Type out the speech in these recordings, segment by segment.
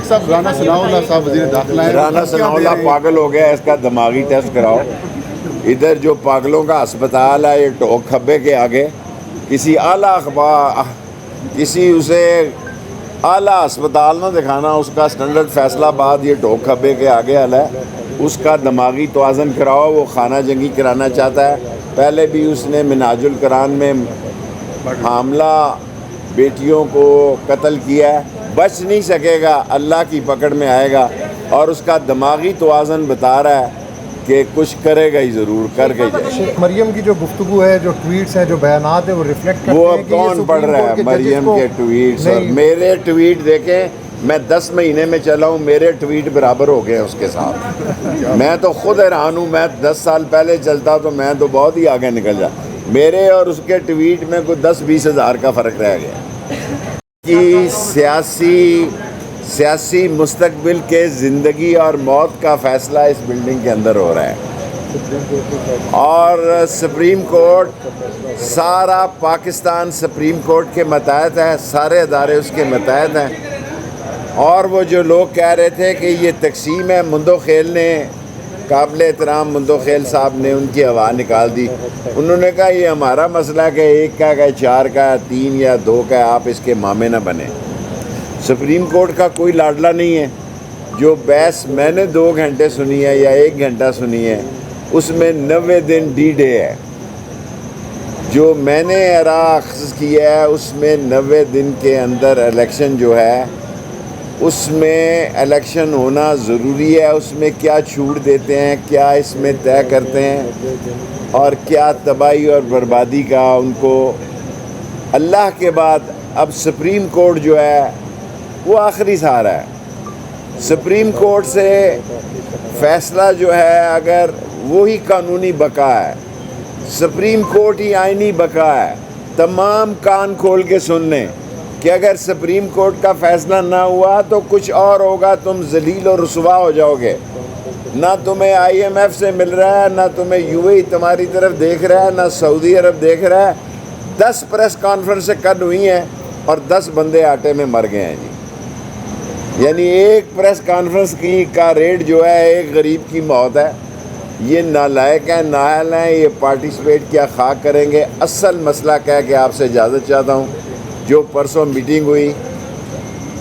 صاحب رانا ثناء اللہ صاحب وزیر داخلہ ہیں. رانا ثناء اللہ پاگل ہو گیا، اس کا دماغی ٹیسٹ کراؤ. ادھر جو پاگلوں کا اسپتال ہے یہ ٹوک کھبے کے آگے، کسی اعلیٰ اخبار کسی اسے اعلیٰ اسپتال نہ دکھانا، اس کا اسٹینڈرڈ فیصلہ آباد یہ ٹوک کھبے کے آگے حل ہے. اس کا دماغی توازن کراؤ. وہ خانہ جنگی کرانا چاہتا ہے. پہلے بھی اس نے منہاج القرآن میں حاملہ بیٹیوں کو قتل کیا ہے. بچ نہیں سکے گا، اللہ کی پکڑ میں آئے گا. اور اس کا دماغی توازن بتا رہا ہے کہ کچھ کرے گا ہی، ضرور کر کے جائے. شیخ مریم کی جو گفتگو ہے، جو ٹویٹس ہیں، جو بیانات ہیں، وہ ریفلیکٹ کرتے ہیں وہ کہ یہ کون پڑھ رہا ہے مریم کے ٹویٹس؟ اور میرے ٹویٹ دیکھیں، میں 10 مہینے میں چلا ہوں، میرے ٹویٹ برابر ہو گئے ہیں اس کے ساتھ. میں تو خود حیران ہوں. میں 10 سال پہلے چلتا تو میں تو بہت ہی آگے نکل جا. میرے اور اس کے ٹویٹ میں کوئی 10-20 ہزار کا فرق رہ گیا. کہ سیاسی مستقبل کے زندگی اور موت کا فیصلہ اس بلڈنگ کے اندر ہو رہا ہے. اور سپریم کورٹ، سارا پاکستان سپریم کورٹ کے ماتحت ہے، سارے ادارے اس کے ماتحت ہیں. اور وہ جو لوگ کہہ رہے تھے کہ یہ تقسیم ہے، مندوخیل نے، قابل احترام مندوخیل صاحب نے ان کی ہوا نکال دی. انہوں نے کہا یہ ہمارا مسئلہ کہ 1 کا 4 کا 3 یا 2 کا، آپ اس کے مامے نہ بنیں. سپریم کورٹ کا کوئی لاڈلا نہیں ہے. جو بحث میں نے 2 گھنٹے سنی ہے یا 1 گھنٹہ سنی ہے، اس میں 90 دن ڈی ڈے ہے. جو میں نے اخذ کیا ہے اس میں 90 دن کے اندر الیکشن جو ہے، اس میں الیکشن ہونا ضروری ہے. اس میں کیا چھوٹ دیتے ہیں، کیا اس میں طے کرتے ہیں، اور کیا تباہی اور بربادی کا ان کو. اللہ کے بعد اب سپریم کورٹ جو ہے وہ آخری سہارا ہے. سپریم کورٹ سے فیصلہ جو ہے، اگر وہی قانونی بقا ہے، سپریم کورٹ ہی آئینی بقا ہے. تمام کان کھول کے سن لیں کہ اگر سپریم کورٹ کا فیصلہ نہ ہوا تو کچھ اور ہوگا. تم ذلیل اور رسوا ہو جاؤ گے. نہ تمہیں IMF سے مل رہا ہے، نہ تمہیں UAE تمہاری طرف دیکھ رہا ہے، نہ سعودی عرب دیکھ رہا ہے. 10 پریس کانفرنسیں کل ہوئی ہیں اور 10 بندے آٹے میں مر گئے ہیں جی. یعنی ایک پریس کانفرنس کا ریٹ جو ہے ایک غریب کی موت ہے. یہ نالائق ہیں، نااہل ہیں. یہ پارٹیسپیٹ کیا خاک کریں گے. اصل مسئلہ کہہ کے آپ سے اجازت چاہتا ہوں. جو پرسوں میٹنگ ہوئی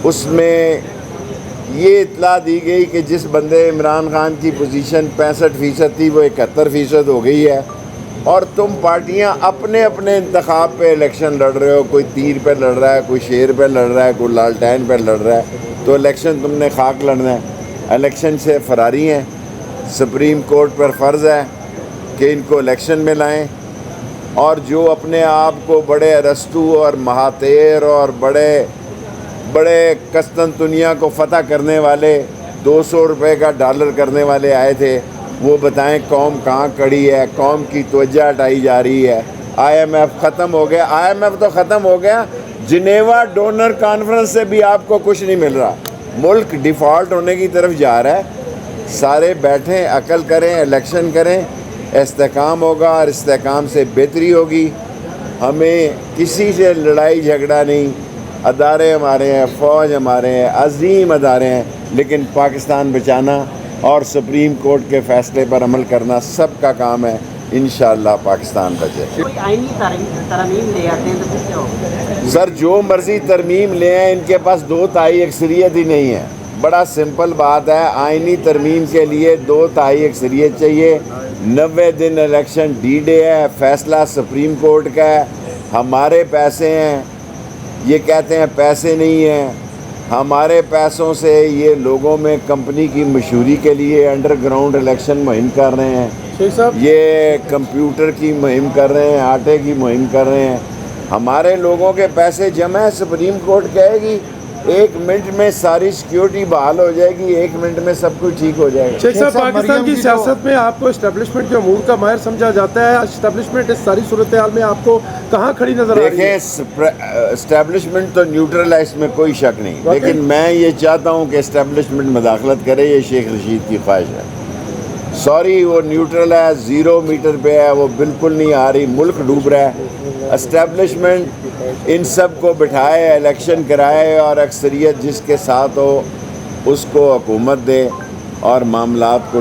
اس میں یہ اطلاع دی گئی کہ جس بندے عمران خان کی پوزیشن 65% تھی وہ 71% ہو گئی ہے. اور تم پارٹیاں اپنے اپنے انتخاب پہ الیکشن لڑ رہے ہو. کوئی تیر پہ لڑ رہا ہے، کوئی شیر پہ لڑ رہا ہے، کوئی لالٹین پہ لڑ رہا ہے. تو الیکشن تم نے خاک لڑنا ہے. الیکشن سے فراری ہیں. سپریم کورٹ پر فرض ہے کہ ان کو الیکشن میں لائیں. اور جو اپنے آپ کو بڑے ارسطو اور مہاتیر اور بڑے قسطنطنیہ کو فتح کرنے والے 200 روپے کا ڈالر کرنے والے آئے تھے، وہ بتائیں قوم کہاں کڑی ہے. قوم کی توجہ ہٹائی جا رہی ہے. IMF ختم ہو گیا. IMF تو ختم ہو گیا، جنیوا ڈونر کانفرنس سے بھی آپ کو کچھ نہیں مل رہا. ملک ڈیفالٹ ہونے کی طرف جا رہا ہے. سارے بیٹھیں، عقل کریں، الیکشن کریں، استحکام ہوگا اور استحکام سے بہتری ہوگی. ہمیں کسی سے لڑائی جھگڑا نہیں. ادارے ہمارے ہیں، فوج ہمارے ہیں، عظیم ادارے ہیں، لیکن پاکستان بچانا اور سپریم کورٹ کے فیصلے پر عمل کرنا سب کا کام ہے. انشاءاللہ پاکستان بچے. ترمیم لے آتے ہیں تو پھر کیا ہوگا؟ سر جو مرضی ترمیم لے آئیں، ان کے پاس 2 تہائی اکثریت ہی نہیں ہے. بڑا سمپل بات ہے. آئینی ترمیم کے لیے 2 تہائی اکثریت چاہیے. 90 دن الیکشن ڈی ڈے ہے. فیصلہ سپریم کورٹ کا ہے. ہمارے پیسے ہیں. یہ کہتے ہیں پیسے نہیں ہیں. ہمارے پیسوں سے یہ لوگوں میں کمپنی کی مشہوری کے لیے انڈر گراؤنڈ الیکشن مہم کر رہے ہیں. یہ کمپیوٹر کی مہم کر رہے ہیں، آٹے کی مہم کر رہے ہیں. ہمارے لوگوں کے پیسے جمع ہیں. سپریم کورٹ کہے گی 1 منٹ میں ساری سیکیورٹی بحال ہو جائے گی، 1 منٹ میں سب کچھ ٹھیک ہو جائے گا. شیخ صاحب، پاکستان کی سیاست میں آپ کو اسٹیبلشمنٹ کے امور کا ماہر سمجھا جاتا ہے. اسٹیبلشمنٹ اس ساری صورتحال میں آپ کو کہاں کھڑی نظر آ رہی ہے؟ دیکھیں، اسٹیبلشمنٹ تو نیوٹرل ہے، اس میں کوئی شک نہیں. لیکن میں یہ چاہتا ہوں کہ اسٹیبلشمنٹ مداخلت کرے. یہ شیخ رشید کی خواہش ہے. سوری، وہ نیوٹرل ہے، 0 میٹر پہ ہے، وہ بالکل نہیں آ رہی. ملک ڈوب رہا ہے. اسٹیبلشمنٹ ان سب کو بٹھائے، الیکشن کرائے اور اکثریت جس کے ساتھ ہو اس کو حکومت دے اور معاملات کو